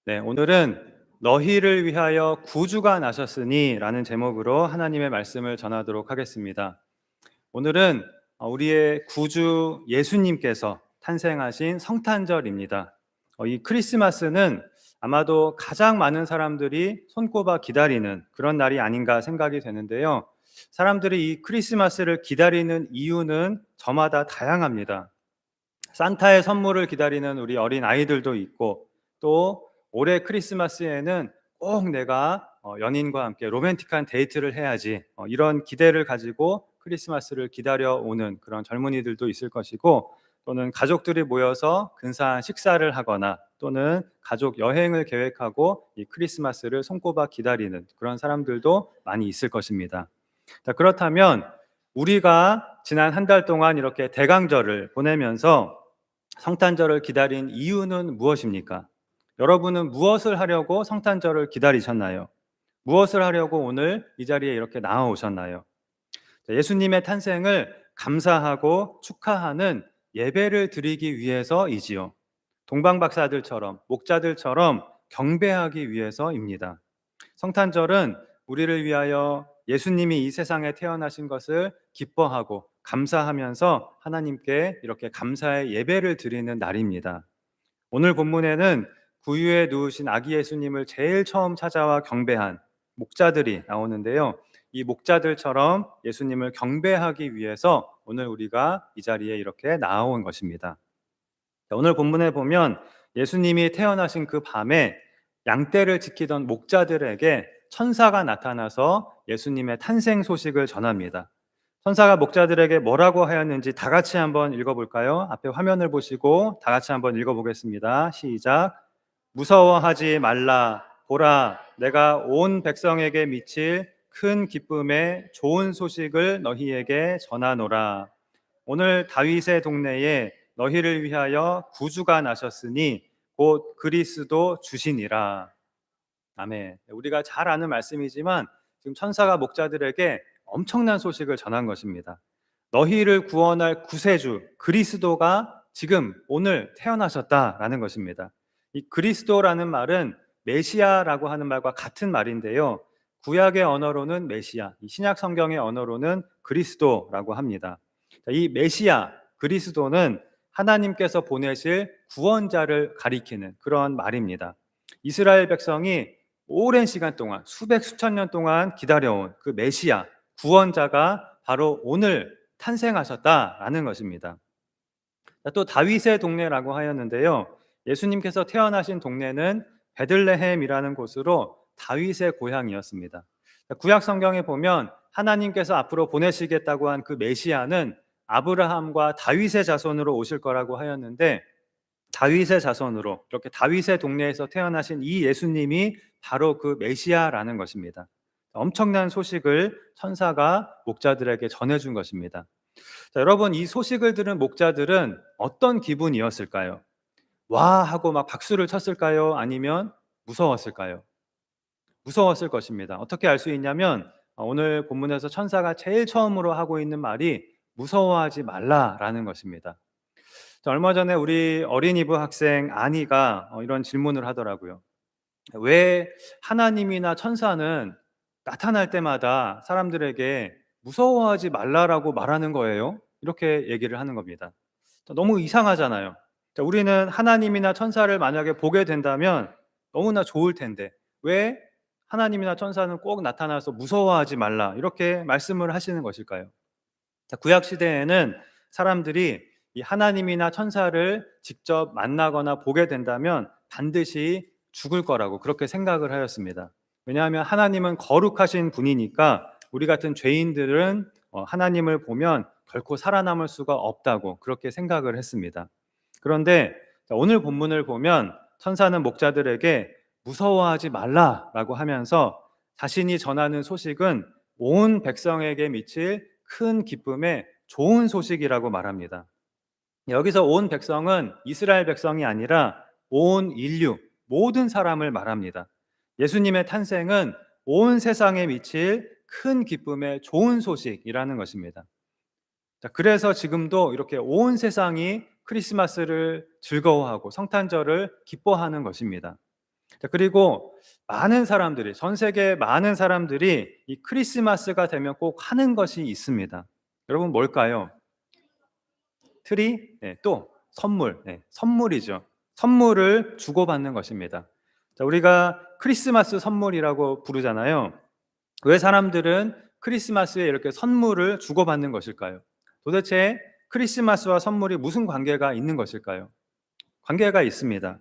네, 오늘은 너희를 위하여 구주가 나셨으니 라는 제목으로 하나님의 말씀을 전하도록 하겠습니다. 오늘은 우리의 구주 예수님께서 탄생하신 성탄절입니다. 이 크리스마스는 아마도 가장 많은 사람들이 손꼽아 기다리는 그런 날이 아닌가 생각이 되는데요. 사람들이 이 크리스마스를 기다리는 이유는 저마다 다양합니다. 산타의 선물을 기다리는 우리 어린 아이들도 있고, 또 올해 크리스마스에는 꼭 내가 연인과 함께 로맨틱한 데이트를 해야지, 이런 기대를 가지고 크리스마스를 기다려오는 그런 젊은이들도 있을 것이고, 또는 가족들이 모여서 근사한 식사를 하거나 또는 가족 여행을 계획하고 이 크리스마스를 손꼽아 기다리는 그런 사람들도 많이 있을 것입니다. 자, 그렇다면 우리가 지난 한 달 동안 이렇게 대강절을 보내면서 성탄절을 기다린 이유는 무엇입니까? 여러분은 무엇을 하려고 성탄절을 기다리셨나요? 무엇을 하려고 오늘 이 자리에 이렇게 나와오셨나요? 예수님의 탄생을 감사하고 축하하는 예배를 드리기 위해서이지요. 동방박사들처럼, 목자들처럼 경배하기 위해서입니다. 성탄절은 우리를 위하여 예수님이 이 세상에 태어나신 것을 기뻐하고 감사하면서 하나님께 이렇게 감사의 예배를 드리는 날입니다. 오늘 본문에는 구유에 누우신 아기 예수님을 제일 처음 찾아와 경배한 목자들이 나오는데요. 이 목자들처럼 예수님을 경배하기 위해서 오늘 우리가 이 자리에 이렇게 나온 것입니다. 오늘 본문에 보면 예수님이 태어나신 그 밤에 양떼를 지키던 목자들에게 천사가 나타나서 예수님의 탄생 소식을 전합니다. 천사가 목자들에게 뭐라고 하였는지 다 같이 한번 읽어볼까요? 앞에 화면을 보시고 다 같이 한번 읽어보겠습니다. 시작. 무서워하지 말라. 보라, 내가 온 백성에게 미칠 큰 기쁨의 좋은 소식을 너희에게 전하노라. 오늘 다윗의 동네에 너희를 위하여 구주가 나셨으니 곧 그리스도 주시니라. 아멘. 우리가 잘 아는 말씀이지만 지금 천사가 목자들에게 엄청난 소식을 전한 것입니다. 너희를 구원할 구세주 그리스도가 지금 오늘 태어나셨다라는 것입니다. 이 그리스도라는 말은 메시아라고 하는 말과 같은 말인데요. 구약의 언어로는 메시아, 이 신약 성경의 언어로는 그리스도라고 합니다. 이 메시아 그리스도는 하나님께서 보내실 구원자를 가리키는 그런 말입니다. 이스라엘 백성이 오랜 시간 동안 수백 수천 년 동안 기다려온 그 메시아 구원자가 바로 오늘 탄생하셨다라는 것입니다. 또 다윗의 동네라고 하였는데요. 예수님께서 태어나신 동네는 베들레헴이라는 곳으로 다윗의 고향이었습니다. 구약 성경에 보면 하나님께서 앞으로 보내시겠다고 한 그 메시아는 아브라함과 다윗의 자손으로 오실 거라고 하였는데, 다윗의 자손으로 이렇게 다윗의 동네에서 태어나신 이 예수님이 바로 그 메시아라는 것입니다. 엄청난 소식을 천사가 목자들에게 전해준 것입니다. 자, 여러분, 이 소식을 들은 목자들은 어떤 기분이었을까요? 와 하고 막 박수를 쳤을까요? 아니면 무서웠을까요? 무서웠을 것입니다. 어떻게 알 수 있냐면 오늘 본문에서 천사가 제일 처음으로 하고 있는 말이 무서워하지 말라라는 것입니다. 자, 얼마 전에 우리 어린이부 학생 아니가 이런 질문을 하더라고요. 왜 하나님이나 천사는 나타날 때마다 사람들에게 무서워하지 말라라고 말하는 거예요? 이렇게 얘기를 하는 겁니다. 너무 이상하잖아요. 자, 우리는 하나님이나 천사를 만약에 보게 된다면 너무나 좋을 텐데 왜 하나님이나 천사는 꼭 나타나서 무서워하지 말라 이렇게 말씀을 하시는 것일까요? 자, 구약 시대에는 사람들이 이 하나님이나 천사를 직접 만나거나 보게 된다면 반드시 죽을 거라고 그렇게 생각을 하였습니다. 왜냐하면 하나님은 거룩하신 분이니까 우리 같은 죄인들은 하나님을 보면 결코 살아남을 수가 없다고 그렇게 생각을 했습니다. 그런데 오늘 본문을 보면 천사는 목자들에게 무서워하지 말라라고 하면서 자신이 전하는 소식은 온 백성에게 미칠 큰 기쁨의 좋은 소식이라고 말합니다. 여기서 온 백성은 이스라엘 백성이 아니라 온 인류, 모든 사람을 말합니다. 예수님의 탄생은 온 세상에 미칠 큰 기쁨의 좋은 소식이라는 것입니다. 자, 그래서 지금도 이렇게 온 세상이 크리스마스를 즐거워하고 성탄절을 기뻐하는 것입니다. 자, 그리고 많은 사람들이, 전 세계 많은 사람들이 이 크리스마스가 되면 꼭 하는 것이 있습니다. 여러분 뭘까요? 트리? 네, 또 선물. 네, 선물이죠. 선물을 주고받는 것입니다. 자, 우리가 크리스마스 선물이라고 부르잖아요. 왜 사람들은 크리스마스에 이렇게 선물을 주고받는 것일까요? 도대체 크리스마스와 선물이 무슨 관계가 있는 것일까요? 관계가 있습니다.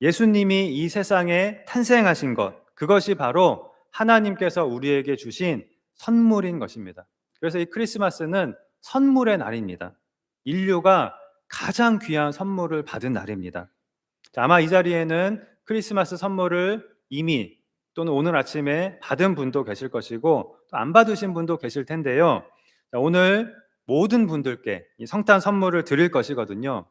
예수님이 이 세상에 탄생하신 것, 그것이 바로 하나님께서 우리에게 주신 선물인 것입니다. 그래서 이 크리스마스는 선물의 날입니다. 인류가 가장 귀한 선물을 받은 날입니다. 자, 아마 이 자리에는 크리스마스 선물을 이미 또는 오늘 아침에 받은 분도 계실 것이고 또 안 받으신 분도 계실 텐데요. 자, 오늘 모든 분들께 이 성탄 선물을 드릴 것이거든요.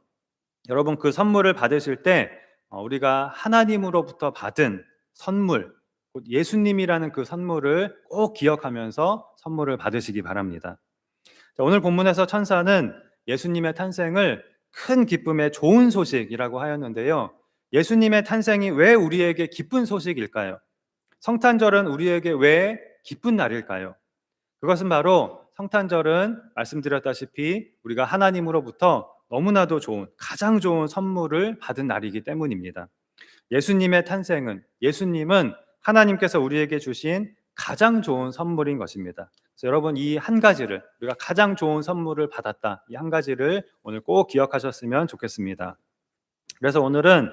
여러분 그 선물을 받으실 때 우리가 하나님으로부터 받은 선물, 곧 예수님이라는 그 선물을 꼭 기억하면서 선물을 받으시기 바랍니다. 자, 오늘 본문에서 천사는 예수님의 탄생을 큰 기쁨의 좋은 소식이라고 하였는데요. 예수님의 탄생이 왜 우리에게 기쁜 소식일까요? 성탄절은 우리에게 왜 기쁜 날일까요? 그것은 바로 성탄절은 말씀드렸다시피 우리가 하나님으로부터 너무나도 좋은, 가장 좋은 선물을 받은 날이기 때문입니다. 예수님은 하나님께서 우리에게 주신 가장 좋은 선물인 것입니다. 그래서 여러분 이 한 가지를, 우리가 가장 좋은 선물을 받았다, 이 한 가지를 오늘 꼭 기억하셨으면 좋겠습니다. 그래서 오늘은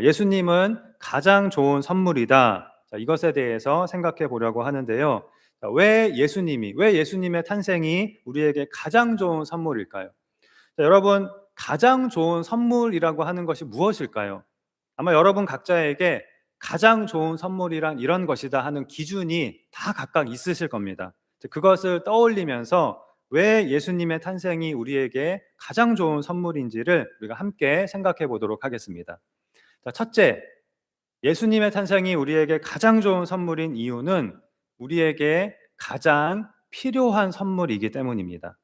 예수님은 가장 좋은 선물이다. 자, 이것에 대해서 생각해 보려고 하는데요. 자, 왜 예수님의 탄생이 우리에게 가장 좋은 선물일까요? 자, 여러분, 가장 좋은 선물이라고 하는 것이 무엇일까요? 아마 여러분 각자에게 가장 좋은 선물이란 이런 것이다 하는 기준이 다 각각 있으실 겁니다. 그것을 떠올리면서 왜 예수님의 탄생이 우리에게 가장 좋은 선물인지를 우리가 함께 생각해 보도록 하겠습니다. 자, 첫째, 예수님의 탄생이 우리에게 가장 좋은 선물인 이유는 우리에게 가장 필요한 선물이기 때문입니다.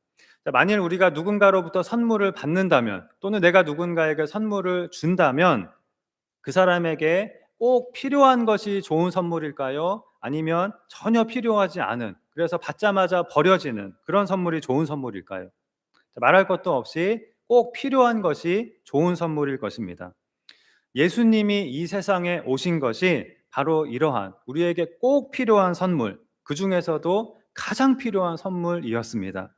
자, 만일 우리가 누군가로부터 선물을 받는다면 또는 내가 누군가에게 선물을 준다면 그 사람에게 꼭 필요한 것이 좋은 선물일까요? 아니면 전혀 필요하지 않은, 그래서 받자마자 버려지는 그런 선물이 좋은 선물일까요? 자, 말할 것도 없이 꼭 필요한 것이 좋은 선물일 것입니다. 예수님이 이 세상에 오신 것이 바로 이러한 우리에게 꼭 필요한 선물, 그 중에서도 가장 필요한 선물이었습니다.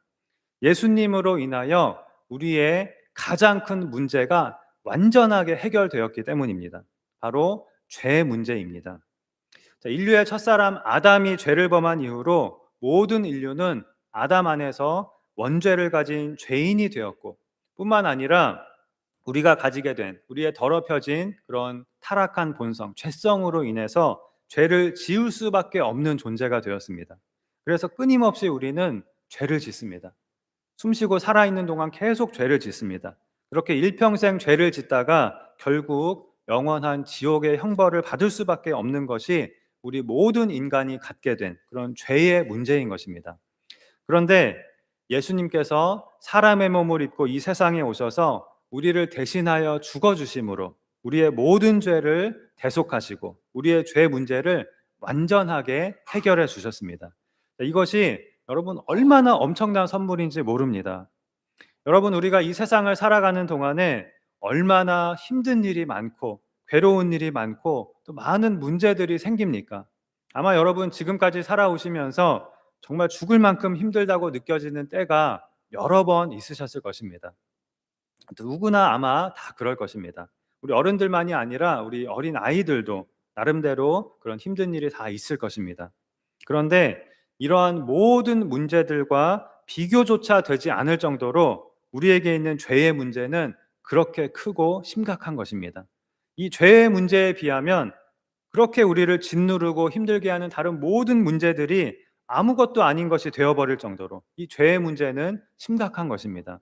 예수님으로 인하여 우리의 가장 큰 문제가 완전하게 해결되었기 때문입니다. 바로 죄 문제입니다. 자, 인류의 첫사람 아담이 죄를 범한 이후로 모든 인류는 아담 안에서 원죄를 가진 죄인이 되었고 뿐만 아니라 우리가 가지게 된 우리의 더럽혀진 그런 타락한 본성, 죄성으로 인해서 죄를 지을 수밖에 없는 존재가 되었습니다. 그래서 끊임없이 우리는 죄를 짓습니다. 숨쉬고 살아있는 동안 계속 죄를 짓습니다. 그렇게 일평생 죄를 짓다가 결국 영원한 지옥의 형벌을 받을 수밖에 없는 것이 우리 모든 인간이 갖게 된 그런 죄의 문제인 것입니다. 그런데 예수님께서 사람의 몸을 입고 이 세상에 오셔서 우리를 대신하여 죽어주심으로 우리의 모든 죄를 대속하시고 우리의 죄 문제를 완전하게 해결해 주셨습니다. 이것이 여러분 얼마나 엄청난 선물인지 모릅니다. 여러분 우리가 이 세상을 살아가는 동안에 얼마나 힘든 일이 많고 괴로운 일이 많고 또 많은 문제들이 생깁니까? 아마 여러분 지금까지 살아오시면서 정말 죽을 만큼 힘들다고 느껴지는 때가 여러 번 있으셨을 것입니다. 누구나 아마 다 그럴 것입니다. 우리 어른들만이 아니라 우리 어린 아이들도 나름대로 그런 힘든 일이 다 있을 것입니다. 그런데 이러한 모든 문제들과 비교조차 되지 않을 정도로 우리에게 있는 죄의 문제는 그렇게 크고 심각한 것입니다. 이 죄의 문제에 비하면 그렇게 우리를 짓누르고 힘들게 하는 다른 모든 문제들이 아무것도 아닌 것이 되어버릴 정도로 이 죄의 문제는 심각한 것입니다.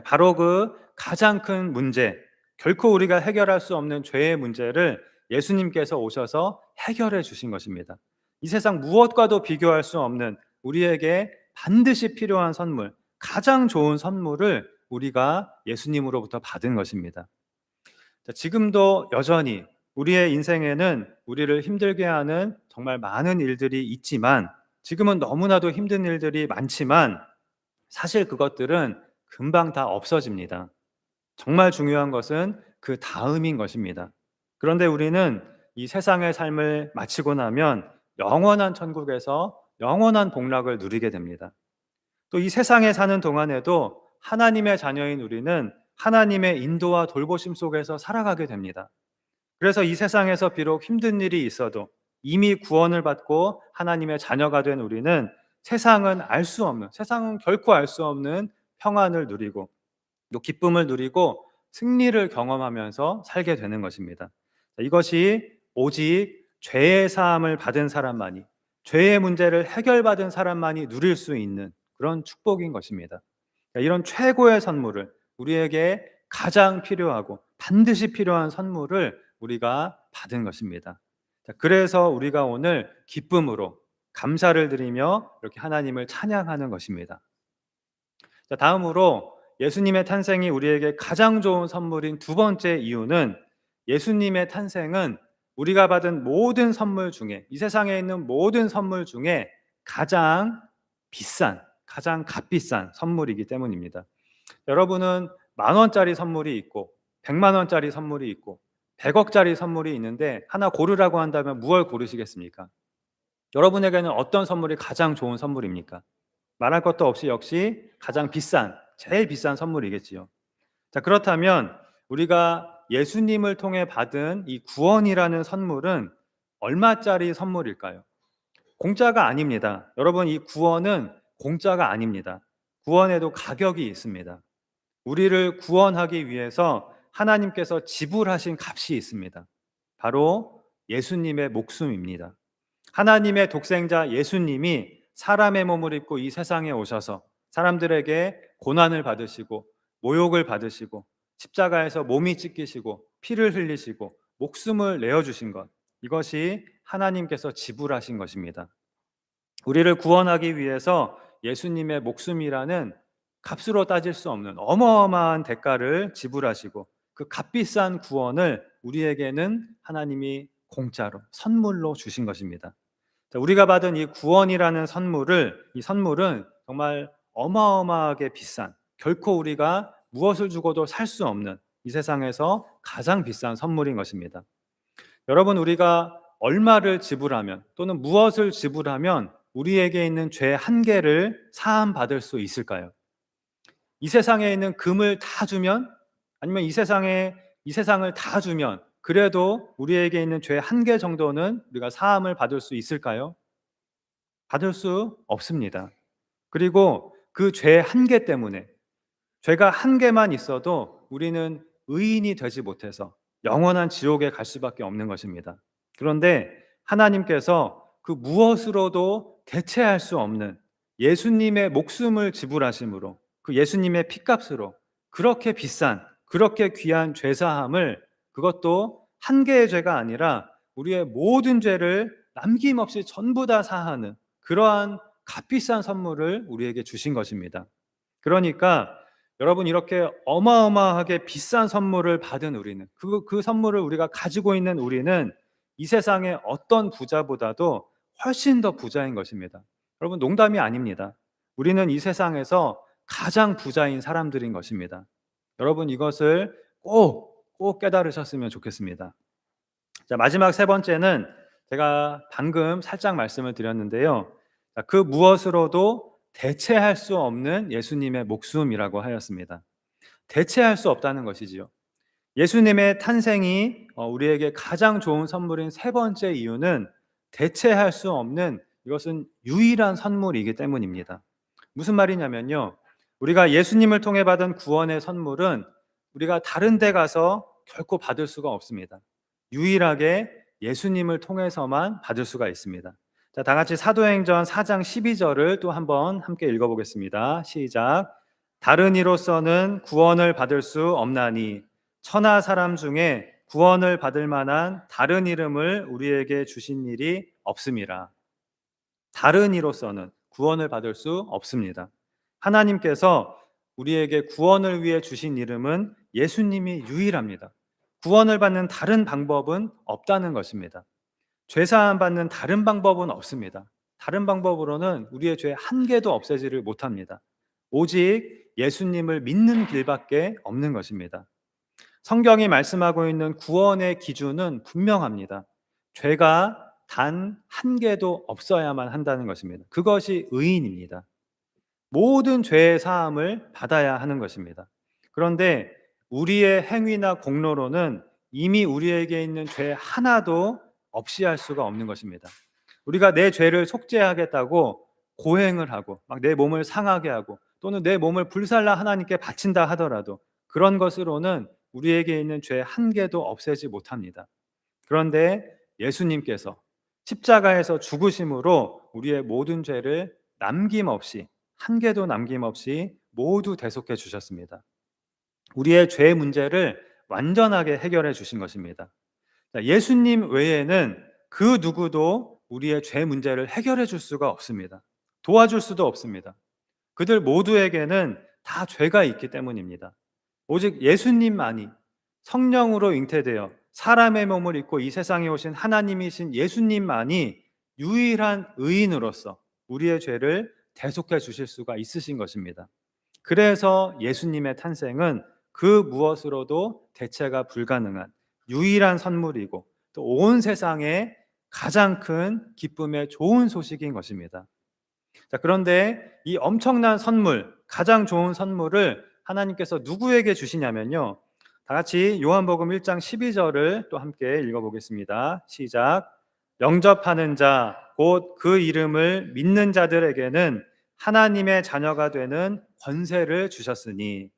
바로 그 가장 큰 문제, 결코 우리가 해결할 수 없는 죄의 문제를 예수님께서 오셔서 해결해 주신 것입니다. 이 세상 무엇과도 비교할 수 없는 우리에게 반드시 필요한 선물, 가장 좋은 선물을 우리가 예수님으로부터 받은 것입니다. 자, 지금도 여전히 우리의 인생에는 우리를 힘들게 하는 정말 많은 일들이 있지만, 지금은 너무나도 힘든 일들이 많지만 사실 그것들은 금방 다 없어집니다. 정말 중요한 것은 그 다음인 것입니다. 그런데 우리는 이 세상의 삶을 마치고 나면 영원한 천국에서 영원한 복락을 누리게 됩니다. 또 이 세상에 사는 동안에도 하나님의 자녀인 우리는 하나님의 인도와 돌보심 속에서 살아가게 됩니다. 그래서 이 세상에서 비록 힘든 일이 있어도 이미 구원을 받고 하나님의 자녀가 된 우리는 세상은 결코 알 수 없는 평안을 누리고 또 기쁨을 누리고 승리를 경험하면서 살게 되는 것입니다. 이것이 오직 죄의 사함을 받은 사람만이, 죄의 문제를 해결받은 사람만이 누릴 수 있는 그런 축복인 것입니다. 이런 최고의 선물을, 우리에게 가장 필요하고 반드시 필요한 선물을 우리가 받은 것입니다. 그래서 우리가 오늘 기쁨으로 감사를 드리며 이렇게 하나님을 찬양하는 것입니다. 다음으로 예수님의 탄생이 우리에게 가장 좋은 선물인 두 번째 이유는, 예수님의 탄생은 우리가 받은 모든 선물 중에, 이 세상에 있는 모든 선물 중에 가장 가장 값비싼 선물이기 때문입니다. 여러분은 10,000원짜리 선물이 있고 100만 원짜리 선물이 있고 100억짜리 선물이 있는데 하나 고르라고 한다면 무엇을 고르시겠습니까? 여러분에게는 어떤 선물이 가장 좋은 선물입니까? 말할 것도 없이 역시 가장 제일 비싼 선물이겠지요. 자, 그렇다면 우리가 예수님을 통해 받은 이 구원이라는 선물은 얼마짜리 선물일까요? 공짜가 아닙니다. 여러분, 이 구원은 공짜가 아닙니다. 구원에도 가격이 있습니다. 우리를 구원하기 위해서 하나님께서 지불하신 값이 있습니다. 바로 예수님의 목숨입니다. 하나님의 독생자 예수님이 사람의 몸을 입고 이 세상에 오셔서 사람들에게 고난을 받으시고 모욕을 받으시고 십자가에서 몸이 찢기시고 피를 흘리시고 목숨을 내어주신 것, 이것이 하나님께서 지불하신 것입니다. 우리를 구원하기 위해서 예수님의 목숨이라는 값으로 따질 수 없는 어마어마한 대가를 지불하시고 그 값비싼 구원을 우리에게는 하나님이 공짜로 선물로 주신 것입니다. 우리가 받은 이 구원이라는 이 선물은 정말 어마어마하게 비싼, 결코 우리가 무엇을 주고도 살 수 없는 이 세상에서 가장 비싼 선물인 것입니다. 여러분, 우리가 얼마를 지불하면 또는 무엇을 지불하면 우리에게 있는 죄 한 개를 사함 받을 수 있을까요? 이 세상에 있는 금을 다 주면, 아니면 이 세상을 다 주면 그래도 우리에게 있는 죄 한 개 정도는 우리가 사함을 받을 수 있을까요? 받을 수 없습니다. 그리고 그 죄 한 개 때문에, 죄가 한 개만 있어도 우리는 의인이 되지 못해서 영원한 지옥에 갈 수밖에 없는 것입니다. 그런데 하나님께서 그 무엇으로도 대체할 수 없는 예수님의 목숨을 지불하심으로, 그 예수님의 피값으로 그렇게 비싼, 그렇게 귀한 죄사함을, 그것도 한 개의 죄가 아니라 우리의 모든 죄를 남김없이 전부 다 사하는 그러한 값비싼 선물을 우리에게 주신 것입니다. 그러니까 여러분, 이렇게 어마어마하게 비싼 선물을 받은 우리는, 그 선물을 우리가 가지고 있는 우리는 이 세상의 어떤 부자보다도 훨씬 더 부자인 것입니다. 여러분, 농담이 아닙니다. 우리는 이 세상에서 가장 부자인 사람들인 것입니다. 여러분, 이것을 꼭 깨달으셨으면 좋겠습니다. 자, 마지막 세 번째는 제가 방금 살짝 말씀을 드렸는데요. 그 무엇으로도 대체할 수 없는 예수님의 목숨이라고 하였습니다. 대체할 수 없다는 것이지요. 예수님의 탄생이 우리에게 가장 좋은 선물인 세 번째 이유는 대체할 수 없는, 이것은 유일한 선물이기 때문입니다. 무슨 말이냐면요, 우리가 예수님을 통해 받은 구원의 선물은 우리가 다른 데 가서 결코 받을 수가 없습니다. 유일하게 예수님을 통해서만 받을 수가 있습니다. 자, 다 같이 사도행전 4장 12절을 또 한번 함께 읽어보겠습니다. 시작. 다른 이로서는 구원을 받을 수 없나니 천하 사람 중에 구원을 받을 만한 다른 이름을 우리에게 주신 일이 없음이라. 다른 이로서는 구원을 받을 수 없습니다. 하나님께서 우리에게 구원을 위해 주신 이름은 예수님이 유일합니다. 구원을 받는 다른 방법은 없다는 것입니다. 죄사함 받는 다른 방법은 없습니다. 다른 방법으로는 우리의 죄 한 개도 없애지를 못합니다. 오직 예수님을 믿는 길밖에 없는 것입니다. 성경이 말씀하고 있는 구원의 기준은 분명합니다. 죄가 단 한 개도 없어야만 한다는 것입니다. 그것이 의인입니다. 모든 죄의 사함을 받아야 하는 것입니다. 그런데 우리의 행위나 공로로는 이미 우리에게 있는 죄 하나도 없이 할 수가 없는 것입니다. 우리가 내 죄를 속죄하겠다고 고행을 하고 막 내 몸을 상하게 하고 또는 내 몸을 불살라 하나님께 바친다 하더라도 그런 것으로는 우리에게 있는 죄 한 개도 없애지 못합니다. 그런데 예수님께서 십자가에서 죽으심으로 우리의 모든 죄를 남김없이 한 개도 남김없이 모두 대속해 주셨습니다. 우리의 죄 문제를 완전하게 해결해 주신 것입니다. 예수님 외에는 그 누구도 우리의 죄 문제를 해결해 줄 수가 없습니다. 도와줄 수도 없습니다. 그들 모두에게는 다 죄가 있기 때문입니다. 오직 예수님만이 성령으로 잉태되어 사람의 몸을 입고 이 세상에 오신 하나님이신 예수님만이 유일한 의인으로서 우리의 죄를 대속해 주실 수가 있으신 것입니다. 그래서 예수님의 탄생은 그 무엇으로도 대체가 불가능한 유일한 선물이고 또 온 세상에 가장 큰 기쁨의 좋은 소식인 것입니다. 자, 그런데 이 엄청난 선물, 가장 좋은 선물을 하나님께서 누구에게 주시냐면요. 다 같이 요한복음 1장 12절을 또 함께 읽어보겠습니다. 시작. 영접하는 자, 곧 그 이름을 믿는 자들에게는 하나님의 자녀가 되는 권세를 주셨으니,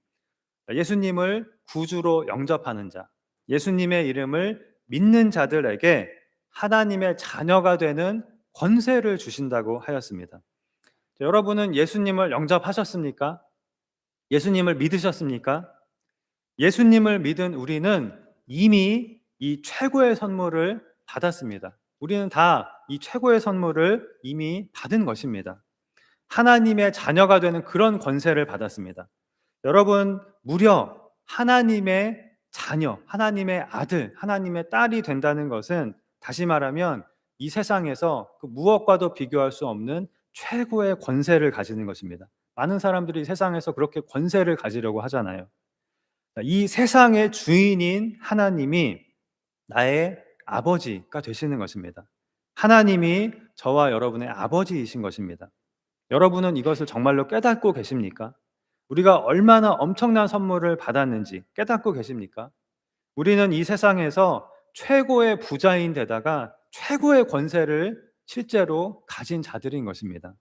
예수님을 구주로 영접하는 자, 예수님의 이름을 믿는 자들에게 하나님의 자녀가 되는 권세를 주신다고 하였습니다. 여러분은 예수님을 영접하셨습니까? 예수님을 믿으셨습니까? 예수님을 믿은 우리는 이미 이 최고의 선물을 받았습니다. 우리는 다 이 최고의 선물을 이미 받은 것입니다. 하나님의 자녀가 되는 그런 권세를 받았습니다. 여러분, 무려 하나님의 자녀, 하나님의 아들, 하나님의 딸이 된다는 것은 다시 말하면 이 세상에서 그 무엇과도 비교할 수 없는 최고의 권세를 가지는 것입니다. 많은 사람들이 세상에서 그렇게 권세를 가지려고 하잖아요. 이 세상의 주인인 하나님이 나의 아버지가 되시는 것입니다. 하나님이 저와 여러분의 아버지이신 것입니다. 여러분은 이것을 정말로 깨닫고 계십니까? 우리가 얼마나 엄청난 선물을 받았는지 깨닫고 계십니까? 우리는 이 세상에서 최고의 부자인 데다가 최고의 권세를 실제로 가진 자들인 것입니다.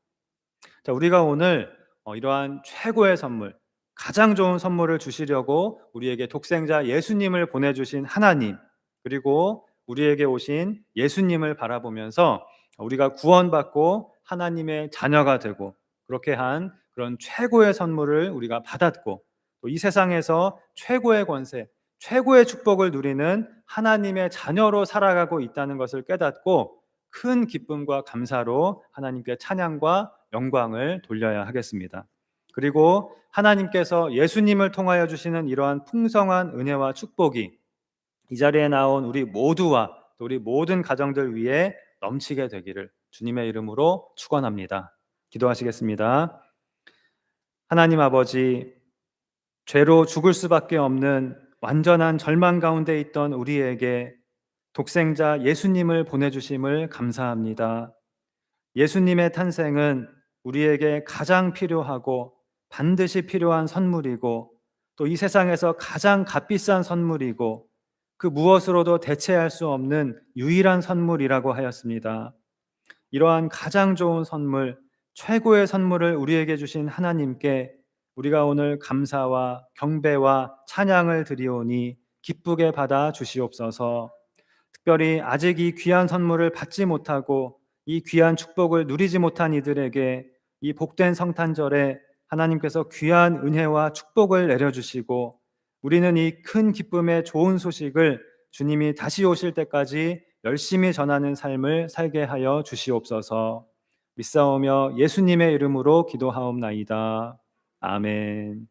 자, 우리가 오늘 이러한 최고의 선물, 가장 좋은 선물을 주시려고 우리에게 독생자 예수님을 보내주신 하나님, 그리고 우리에게 오신 예수님을 바라보면서 우리가 구원받고 하나님의 자녀가 되고 그렇게 한 그런 최고의 선물을 우리가 받았고 또 이 세상에서 최고의 권세, 최고의 축복을 누리는 하나님의 자녀로 살아가고 있다는 것을 깨닫고 큰 기쁨과 감사로 하나님께 찬양과 영광을 돌려야 하겠습니다. 그리고 하나님께서 예수님을 통하여 주시는 이러한 풍성한 은혜와 축복이 이 자리에 나온 우리 모두와 또 우리 모든 가정들 위해 넘치게 되기를 주님의 이름으로 축원합니다. 기도하시겠습니다. 하나님 아버지, 죄로 죽을 수밖에 없는 완전한 절망 가운데 있던 우리에게 독생자 예수님을 보내주심을 감사합니다. 예수님의 탄생은 우리에게 가장 필요하고 반드시 필요한 선물이고 또 이 세상에서 가장 값비싼 선물이고 그 무엇으로도 대체할 수 없는 유일한 선물이라고 하였습니다. 이러한 가장 좋은 선물, 최고의 선물을 우리에게 주신 하나님께 우리가 오늘 감사와 경배와 찬양을 드리오니 기쁘게 받아 주시옵소서. 특별히 아직 이 귀한 선물을 받지 못하고 이 귀한 축복을 누리지 못한 이들에게 이 복된 성탄절에 하나님께서 귀한 은혜와 축복을 내려주시고 우리는 이 큰 기쁨의 좋은 소식을 주님이 다시 오실 때까지 열심히 전하는 삶을 살게 하여 주시옵소서. 믿사오며 예수님의 이름으로 기도하옵나이다. 아멘.